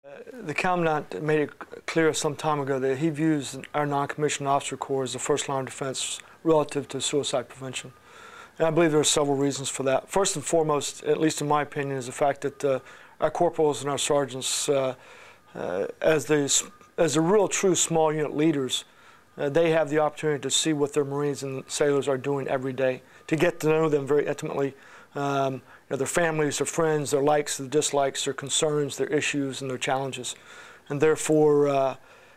The Commandant made it clear some time ago that he views our non-commissioned officer corps as the first line of defense relative to suicide prevention. And I believe there are several reasons for that. First and foremost, at least in my opinion, is the fact that our corporals and our sergeants, as the real true small unit leaders, they have the opportunity to see what their Marines and sailors are doing every day, to get to know them very intimately, their families, their friends, their likes, their dislikes, their concerns, their issues, and their challenges. And therefore,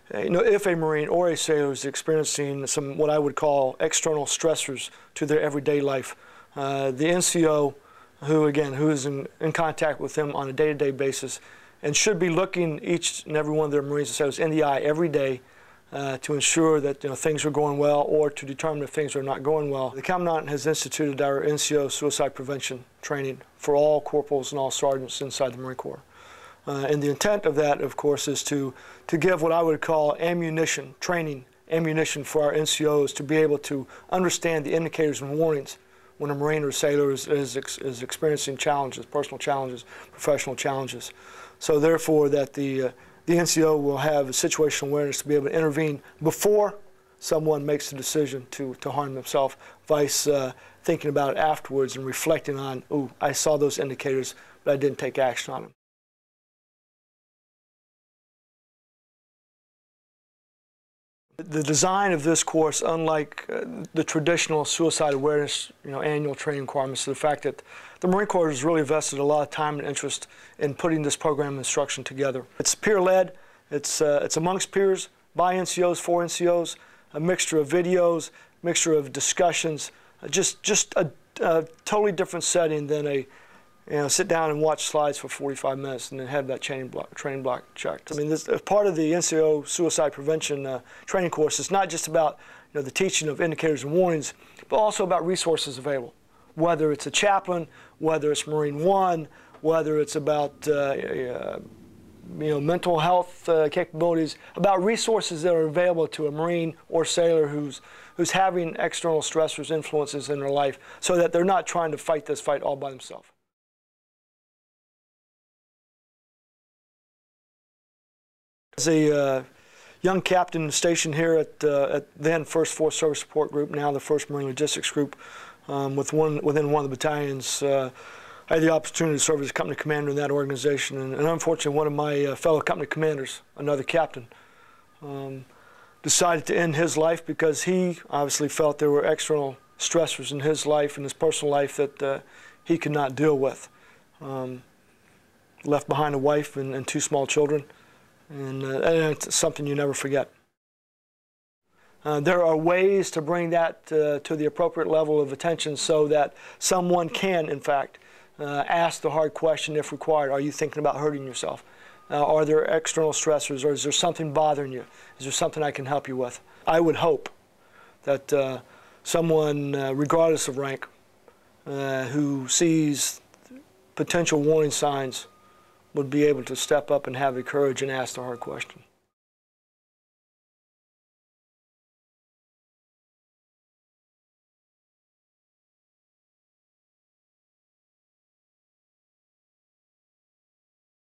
if a Marine or a sailor is experiencing some what I would call external stressors to their everyday life, the NCO, who is in contact with them on a day-to-day basis, and should be looking each and every one of their Marines and sailors in the eye every day to ensure that things are going well, or to determine if things are not going well. The Commandant has instituted our NCO suicide prevention training for all corporals and all sergeants inside the Marine Corps. And the intent of that, of course, is to give what I would call ammunition, training ammunition for our NCOs to be able to understand the indicators and warnings when a Marine or sailor is experiencing challenges, personal challenges, professional challenges. So therefore that the NCO will have a situational awareness to be able to intervene before someone makes the decision to harm themselves, vice thinking about it afterwards and reflecting on, ooh, I saw those indicators, but I didn't take action on them. The design of this course, unlike the traditional suicide awareness annual training requirements, is the fact that the Marine Corps has really invested a lot of time and interest in putting this program instruction together. It's peer-led, it's amongst peers, by NCOs, for NCOs, a mixture of videos, mixture of discussions, just a totally different setting than a sit down and watch slides for 45 minutes and then have that training block checked. I mean, this, as part of the NCO suicide prevention training course, it's not just about the teaching of indicators and warnings, but also about resources available. Whether it's a chaplain, whether it's Marine One, whether it's about mental health capabilities, about resources that are available to a Marine or sailor who's having external stressors, influences in their life, so that they're not trying to fight this fight all by themselves. As a young captain stationed here at then 1st Force Service Support Group, now the 1st Marine Logistics Group, within one of the battalions, I had the opportunity to serve as company commander in that organization, and unfortunately one of my fellow company commanders, another captain, decided to end his life because he obviously felt there were external stressors in his life and his personal life that he could not deal with. Left behind a wife and 2 small children. And it's something you never forget. There are ways to bring that to the appropriate level of attention so that someone can, in fact, ask the hard question if required. Are you thinking about hurting yourself? Are there external stressors, or is there something bothering you? Is there something I can help you with? I would hope that someone, regardless of rank, who sees potential warning signs would be able to step up and have the courage and ask the hard question.